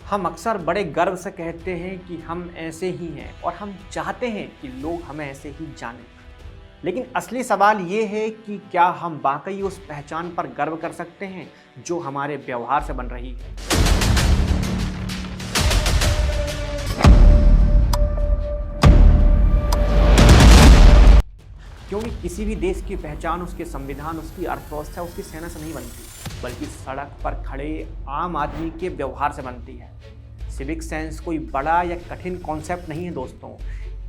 हम अक्सर बड़े गर्व से कहते हैं कि हम ऐसे ही हैं और हम चाहते हैं कि लोग हमें ऐसे ही जानें। लेकिन असली सवाल ये है कि क्या हम वाकई उस पहचान पर गर्व कर सकते हैं जो हमारे व्यवहार से बन रही है। क्योंकि किसी भी देश की पहचान उसके संविधान, उसकी अर्थव्यवस्था, उसकी सेना से नहीं बनती, बल्कि सड़क पर खड़े आम आदमी के व्यवहार से बनती है। सिविक सेंस कोई बड़ा या कठिन कॉन्सेप्ट नहीं है दोस्तों,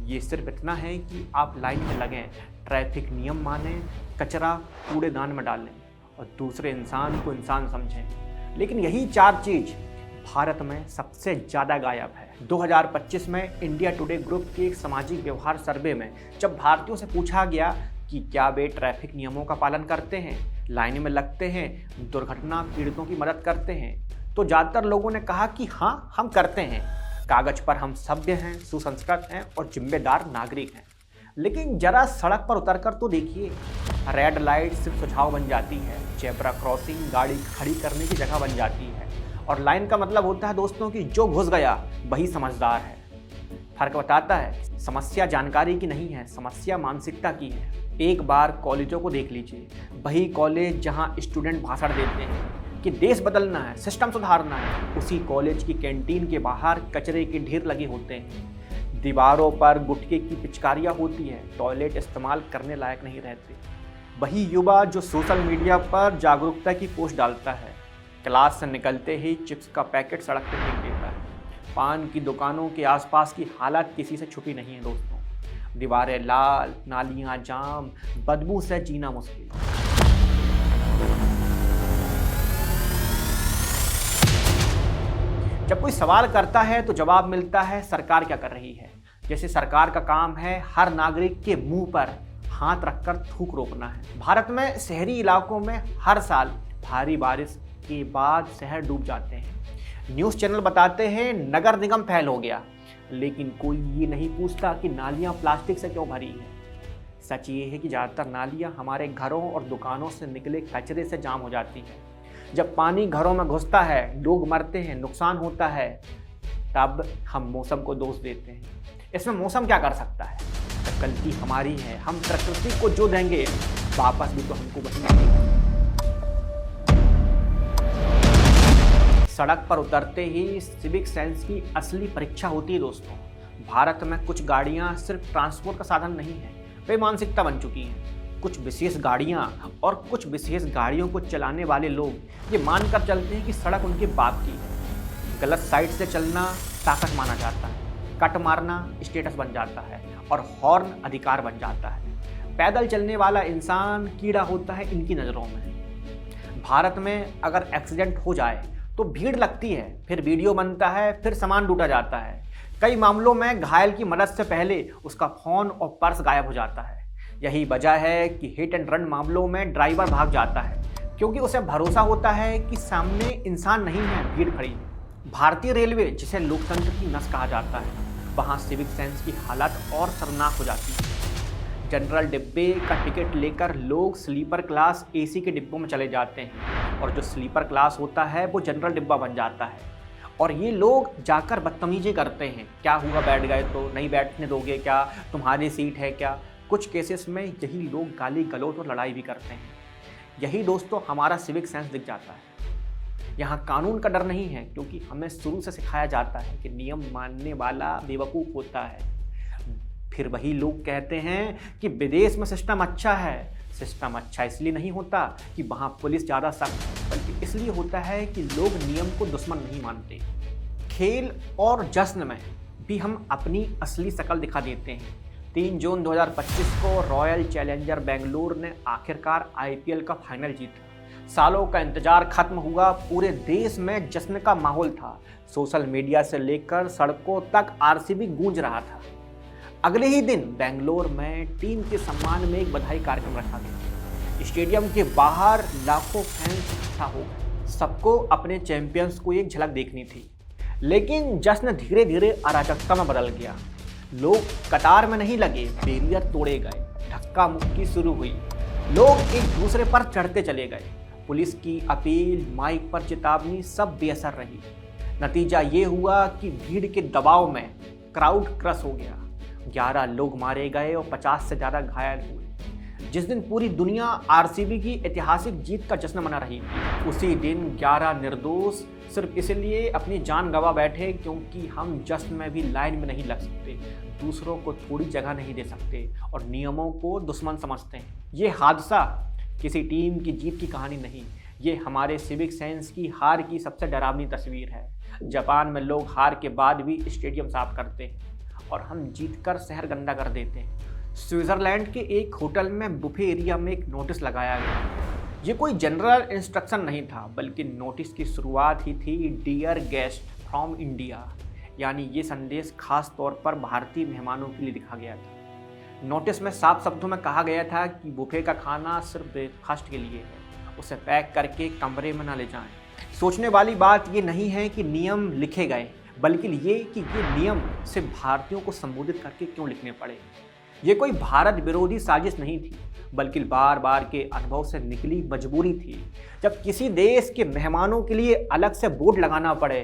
ये सिर्फ इतना है कि आप लाइन में लगें, ट्रैफिक नियम मानें, कचरा कूड़ेदान में डालें और दूसरे इंसान को इंसान समझें। लेकिन यही चार चीज़ भारत में सबसे ज़्यादा गायब है। 2025 में इंडिया टुडे ग्रुप के एक सामाजिक व्यवहार सर्वे में जब भारतीयों से पूछा गया कि क्या वे ट्रैफिक नियमों का पालन करते हैं, लाइन में लगते हैं, दुर्घटना पीड़ितों की मदद करते हैं, तो ज़्यादातर लोगों ने कहा कि हाँ, हम करते हैं। कागज पर हम सभ्य हैं, सुसंस्कृत हैं और जिम्मेदार नागरिक हैं। लेकिन जरा सड़क पर उतरकर तो देखिए, रेड लाइट सिर्फ सुझाव बन जाती है, जेब्रा क्रॉसिंग गाड़ी खड़ी करने की जगह बन जाती है और लाइन का मतलब होता है दोस्तों कि जो घुस गया वही समझदार है। फर्क बताता है, समस्या जानकारी की नहीं है, समस्या मानसिकता की है। एक बार कॉलेजों को देख लीजिए, वही कॉलेज जहां स्टूडेंट भाषण देते हैं कि देश बदलना है, सिस्टम सुधारना है, उसी कॉलेज की कैंटीन के बाहर कचरे के ढेर लगे होते हैं, दीवारों पर गुटखे की पिचकारियाँ होती है, टॉयलेट इस्तेमाल करने लायक नहीं रहते। वही युवा जो सोशल मीडिया पर जागरूकता की पोस्ट डालता है, क्लास से निकलते ही चिप्स का पैकेट सड़क पर फेंक देता है। पान की दुकानों के आसपास की हालत किसी से छुपी नहीं है दोस्तों, दीवारें लाल, नालियां जाम, बदबू से जीना मुश्किल। जब कोई सवाल करता है तो जवाब मिलता है सरकार क्या कर रही है, जैसे सरकार का काम है हर नागरिक के मुंह पर हाथ रखकर थूक रोकना है। भारत में शहरी इलाकों में हर साल भारी बारिश के बाद शहर डूब जाते हैं। न्यूज़ चैनल बताते हैं नगर निगम फेल हो गया, लेकिन कोई ये नहीं पूछता कि नालियाँ प्लास्टिक से क्यों भरी है। सच ये है कि ज़्यादातर नालियाँ हमारे घरों और दुकानों से निकले कचरे से जाम हो जाती हैं। जब पानी घरों में घुसता है, लोग मरते हैं, नुकसान होता है, तब हम मौसम को दोष देते हैं। इसमें मौसम क्या कर सकता है? तो गलती हमारी है। हम प्रकृति को जो देंगे वापस भी तो हमको वही मिलेगा। सड़क पर उतरते ही सिविक सेंस की असली परीक्षा होती है दोस्तों। भारत में कुछ गाड़ियां सिर्फ ट्रांसपोर्ट का साधन नहीं है, वे मानसिकता बन चुकी हैं। कुछ विशेष गाड़ियां और कुछ विशेष गाड़ियों को चलाने वाले लोग ये मानकर चलते हैं कि सड़क उनके बाप की है। गलत साइड से चलना ताकत माना जाता है, कट मारना स्टेटस बन जाता है और हॉर्न अधिकार बन जाता है। पैदल चलने वाला इंसान कीड़ा होता है इनकी नज़रों में। भारत में अगर एक्सीडेंट हो जाए तो भीड़ लगती है, फिर वीडियो बनता है, फिर सामान लूटा जाता है। कई मामलों में घायल की मदद से पहले उसका फोन और पर्स गायब हो जाता है। यही वजह है कि हिट एंड रन मामलों में ड्राइवर भाग जाता है, क्योंकि उसे भरोसा होता है कि सामने इंसान नहीं है, भीड़ खड़ी है। भारतीय रेलवे, जिसे लोकतंत्र की नस कहा जाता है, वहाँ सिविक सेंस की हालत और शर्मनाक हो जाती है। जनरल डिब्बे का टिकट लेकर लोग स्लीपर क्लास एसी के डिब्बों में चले जाते हैं और जो स्लीपर क्लास होता है वो जनरल डिब्बा बन जाता है। और ये लोग जाकर बदतमीजी करते हैं, क्या हुआ, बैठ गए तो नहीं बैठने दोगे क्या, तुम्हारी सीट है क्या। कुछ केसेस में यही लोग गाली गलौज और लड़ाई भी करते हैं। यही दोस्तों हमारा सिविक सेंस दिख जाता है। यहाँ कानून का डर नहीं है, क्योंकि हमें शुरू से सिखाया जाता है कि नियम मानने वाला बेवकूफ़ होता है। फिर वही लोग कहते हैं कि विदेश में सिस्टम अच्छा है। सिस्टम अच्छा इसलिए नहीं होता कि वहाँ पुलिस ज़्यादा सख्त है, बल्कि इसलिए होता है कि लोग नियम को दुश्मन नहीं मानते। खेल और जश्न में भी हम अपनी असली शक्ल दिखा देते हैं। 3 जून 2025 को रॉयल चैलेंजर बेंगलुरु ने आखिरकार IPL का फाइनल जीता। सालों का इंतजार खत्म हुआ, पूरे देश में जश्न का माहौल था। सोशल मीडिया से लेकर सड़कों तक RCB गूंज रहा था। अगले ही दिन बेंगलोर में टीम के सम्मान में एक बधाई कार्यक्रम रखा गया। स्टेडियम के बाहर लाखों फैंस इकट्ठा हो गए। सबको अपने चैंपियंस को एक झलक देखनी थी। लेकिन जश्न धीरे धीरे अराजकता में बदल गया। लोग कतार में नहीं लगे, बैरियर तोड़े गए, धक्का मुक्की शुरू हुई, लोग एक दूसरे पर चढ़ते चले गए। पुलिस की अपील, माइक पर चेतावनी सब बेअसर रही। नतीजा ये हुआ कि भीड़ के दबाव में क्राउड क्रश हो गया। 11 लोग मारे गए और 50 से ज़्यादा घायल हुए। जिस दिन पूरी दुनिया आरसीबी की ऐतिहासिक जीत का जश्न मना रही थी, उसी दिन 11 निर्दोष सिर्फ इसलिए अपनी जान गंवा बैठे क्योंकि हम जश्न में भी लाइन में नहीं लग सकते, दूसरों को थोड़ी जगह नहीं दे सकते और नियमों को दुश्मन समझते हैं। ये हादसा किसी टीम की जीत की कहानी नहीं, ये हमारे सिविक सेंस की हार की सबसे डरावनी तस्वीर है। जापान में लोग हार के बाद भी स्टेडियम साफ करते हैं और हम जीतकर शहर गंदा कर देते हैं। स्विट्जरलैंड के एक होटल में बुफे एरिया में एक नोटिस लगाया गया। ये कोई जनरल इंस्ट्रक्शन नहीं था, बल्कि नोटिस की शुरुआत ही थी डियर गेस्ट फ्रॉम इंडिया, यानी ये संदेश खास तौर पर भारतीय मेहमानों के लिए लिखा गया था। नोटिस में साफ शब्दों में कहा गया था कि बुफे का खाना सिर्फ ब्रेकफास्ट के लिए है, उसे पैक करके कमरे में ना ले जाएं। सोचने वाली बात ये नहीं है कि नियम लिखे गए, बल्कि ये कि ये नियम सिर्फ भारतीयों को संबोधित करके क्यों लिखने पड़े। ये कोई भारत विरोधी साजिश नहीं थी, बल्कि बार बार के अनुभव से निकली मजबूरी थी। जब किसी देश के मेहमानों के लिए अलग से बोर्ड लगाना पड़े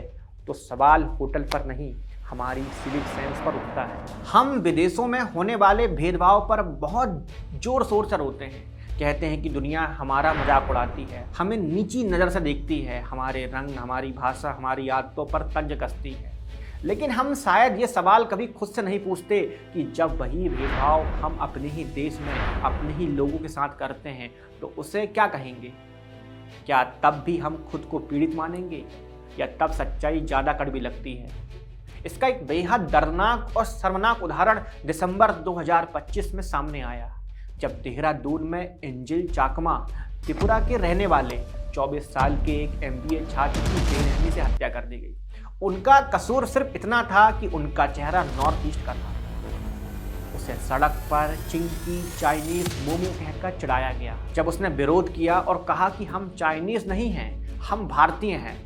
तो सवाल होटल पर नहीं, हमारी सिविक सेंस पर उठता है। हम विदेशों में होने वाले भेदभाव पर बहुत जोर शोर से रोते हैं, कहते हैं कि दुनिया हमारा मजाक उड़ाती है, हमें नीची नज़र से देखती है, हमारे रंग, हमारी भाषा, हमारी आदतों पर तंज कसती है। लेकिन हम शायद ये सवाल कभी खुद से नहीं पूछते कि जब वही भेदभाव हम अपने ही देश में अपने ही लोगों के साथ करते हैं तो उसे क्या कहेंगे। क्या तब भी हम खुद को पीड़ित मानेंगे या तब सच्चाई ज़्यादा कड़वी लगती है। इसका एक बेहद दर्दनाक और शर्मनाक उदाहरण दिसंबर 2025 में सामने आया, जब देहरादून में एंजिल चाकमा, त्रिपुरा के रहने वाले 24 साल के एक MBA छात्र की बेरहमी से हत्या कर दी गई। उनका कसूर सिर्फ इतना था कि उनका चेहरा नॉर्थ ईस्ट का था। उसे सड़क पर चिंकी चाइनीज मोमो कहकर चिढ़ाया गया। जब उसने विरोध किया और कहा कि हम चाइनीज नहीं हैं, हम भारतीय हैं,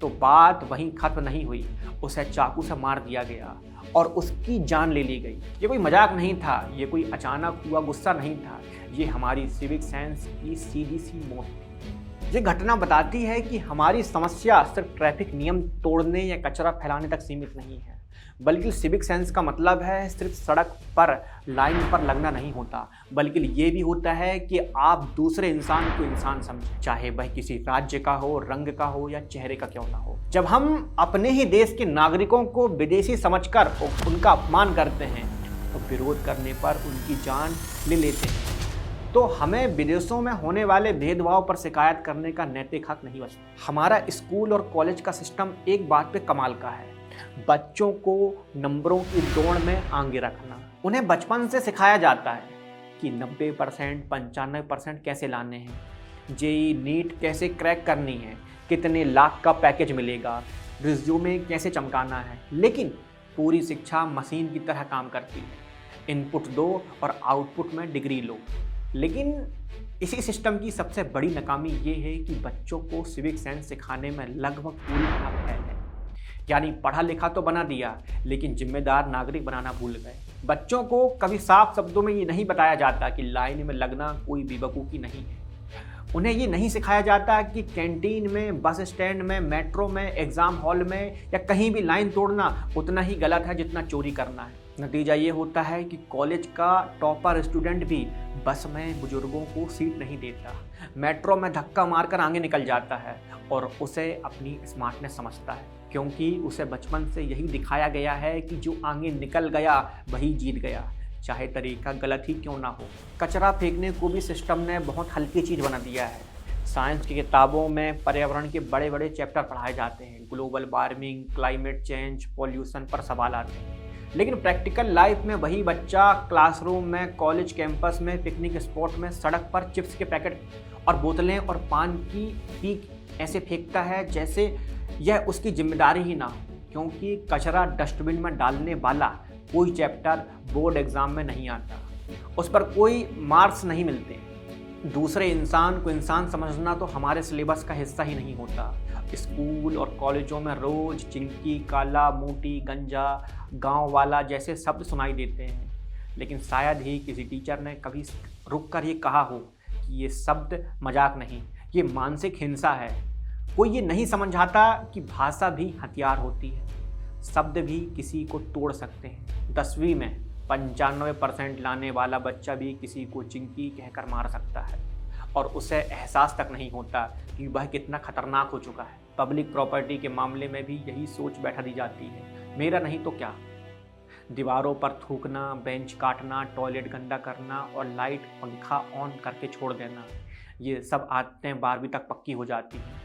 तो बात वहीं खत्म नहीं हुई। उसे चाकू से मार दिया गया और उसकी जान ले ली गई। ये कोई मजाक नहीं था, ये कोई अचानक हुआ गुस्सा नहीं था, ये हमारी सिविक सेंस की सीधी सी मौत थी। ये घटना बताती है कि हमारी समस्या सिर्फ ट्रैफिक नियम तोड़ने या कचरा फैलाने तक सीमित नहीं है, बल्कि सिविक सेंस का मतलब है सिर्फ सड़क पर लाइन पर लगना नहीं होता, बल्कि ये भी होता है कि आप दूसरे इंसान को इंसान समझें, चाहे वह किसी राज्य का हो, रंग का हो या चेहरे का क्यों ना हो। जब हम अपने ही देश के नागरिकों को विदेशी समझकर उनका अपमान करते हैं तो विरोध करने पर उनकी जान ले लेते हैं, तो हमें विदेशों में होने वाले भेदभाव पर शिकायत करने का नैतिक हक नहीं बचता। हमारा स्कूल और कॉलेज का सिस्टम एक बात पे कमाल का है, बच्चों को नंबरों की दौड़ में आगे रखना। उन्हें बचपन से सिखाया जाता है कि 90%, 95% कैसे लाने हैं, जेईई नीट कैसे क्रैक करनी है, कितने लाख का पैकेज मिलेगा, रिज्यूमे कैसे चमकाना है। लेकिन पूरी शिक्षा मशीन की तरह काम करती है, इनपुट दो और आउटपुट में डिग्री लो। लेकिन इसी सिस्टम की सबसे बड़ी नाकामी ये है कि बच्चों को सिविक सेंस सिखाने में लगभग पूरी तरह फेल है। यानी पढ़ा लिखा तो बना दिया, लेकिन जिम्मेदार नागरिक बनाना भूल गए। बच्चों को कभी साफ शब्दों में ये नहीं बताया जाता कि लाइन में लगना कोई बेवकूफ़ी नहीं है। उन्हें ये नहीं सिखाया जाता कि कैंटीन में, बस स्टैंड में, मेट्रो में, एग्ज़ाम हॉल में या कहीं भी लाइन तोड़ना उतना ही गलत है जितना चोरी करना है। नतीजा ये होता है कि कॉलेज का टॉपर स्टूडेंट भी बस में बुजुर्गों को सीट नहीं देता, मेट्रो में धक्का मारकर आगे निकल जाता है और उसे अपनी स्मार्टनेस समझता है, क्योंकि उसे बचपन से यही दिखाया गया है कि जो आगे निकल गया वही जीत गया, चाहे तरीका गलत ही क्यों ना हो। कचरा फेंकने को भी सिस्टम ने बहुत हल्की चीज़ बना दिया है। साइंस की किताबों में पर्यावरण के बड़े बड़े चैप्टर पढ़ाए जाते हैं, global warming, climate change, pollution पर सवाल आते हैं। लेकिन प्रैक्टिकल लाइफ में वही बच्चा क्लासरूम में, कॉलेज कैंपस में, पिकनिक स्पॉट में, सड़क पर चिप्स के पैकेट और बोतलें और पान की पीक ऐसे फेंकता है जैसे यह उसकी जिम्मेदारी ही ना हो, क्योंकि कचरा डस्टबिन में डालने वाला कोई चैप्टर बोर्ड एग्ज़ाम में नहीं आता, उस पर कोई मार्क्स नहीं मिलते। दूसरे इंसान को इंसान समझना तो हमारे सिलेबस का हिस्सा ही नहीं होता। स्कूल और कॉलेजों में रोज़ चिंकी, काला, मोटी, गंजा, गांव वाला जैसे शब्द सुनाई देते हैं, लेकिन शायद ही किसी टीचर ने कभी रुक कर ये कहा हो कि ये शब्द मजाक नहीं, ये मानसिक हिंसा है। कोई ये नहीं समझाता कि भाषा भी हथियार होती है, शब्द भी किसी को तोड़ सकते हैं। 10वीं में 95% लाने वाला बच्चा भी किसी को चिंकी कहकर मार सकता है और उसे एहसास तक नहीं होता कि वह कितना खतरनाक हो चुका है। पब्लिक प्रॉपर्टी के मामले में भी यही सोच बैठा दी जाती है, मेरा नहीं तो क्या। दीवारों पर थूकना, बेंच काटना, टॉयलेट गंदा करना और लाइट पंखा ऑन करके छोड़ देना, ये सब आदतें 12वीं तक पक्की हो जाती हैं।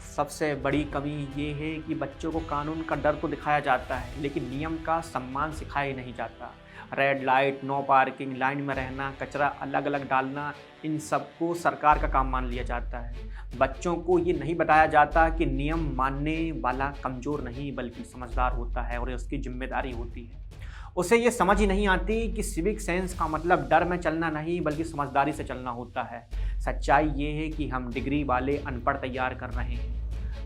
सबसे बड़ी कमी ये है कि बच्चों को कानून का डर तो दिखाया जाता है, लेकिन नियम का सम्मान सिखाया नहीं जाता। Red light, no parking, line में रहना, कचरा अलग अलग डालना, इन सबको सरकार का काम मान लिया जाता है। बच्चों को ये नहीं बताया जाता कि नियम मानने वाला कमज़ोर नहीं बल्कि समझदार होता है और उसकी जिम्मेदारी होती है। उसे ये समझ ही नहीं आती कि सिविक सेंस का मतलब डर में चलना नहीं बल्कि समझदारी से चलना होता है। सच्चाई ये है कि हम डिग्री वाले अनपढ़ तैयार कर रहे हैं।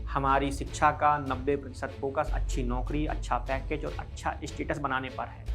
हमारी शिक्षा का 90% फोकस अच्छी नौकरी, अच्छा पैकेज और अच्छा स्टेटस बनाने पर है।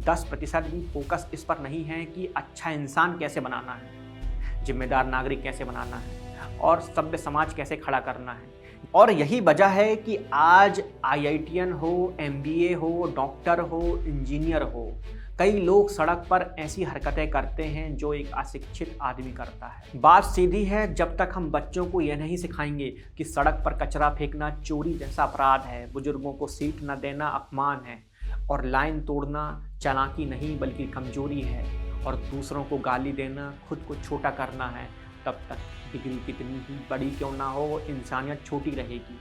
10% भी फोकस इस पर नहीं है कि अच्छा इंसान कैसे बनाना है, जिम्मेदार नागरिक कैसे बनाना है और सभ्य समाज कैसे खड़ा करना है। और यही वजह है कि आज IITian हो, MBA हो, डॉक्टर हो, इंजीनियर हो, कई लोग सड़क पर ऐसी हरकतें करते हैं जो एक अशिक्षित आदमी करता है। बात सीधी है, जब तक हम बच्चों को यह नहीं सिखाएंगे कि सड़क पर कचरा फेंकना चोरी जैसा अपराध है, बुजुर्गों को सीट न देना अपमान है और लाइन तोड़ना चालाकी नहीं बल्कि कमजोरी है और दूसरों को गाली देना खुद को छोटा करना है, तब तक डिग्री कितनी ही बड़ी क्यों ना हो, इंसानियत छोटी रहेगी।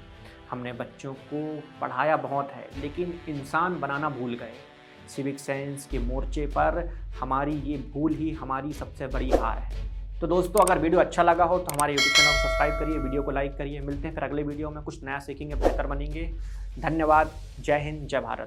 हमने बच्चों को पढ़ाया बहुत है लेकिन इंसान बनाना भूल गए। सिविक सेंस के मोर्चे पर हमारी ये भूल ही हमारी सबसे बड़ी हार है। तो दोस्तों, अगर वीडियो अच्छा लगा हो तो हमारे YouTube चैनल को सब्सक्राइब करिए, वीडियो को लाइक करिए। मिलते हैं फिर अगले वीडियो में, कुछ नया सीखेंगे, बेहतर बनेंगे। धन्यवाद। जय हिंद, जय भारत।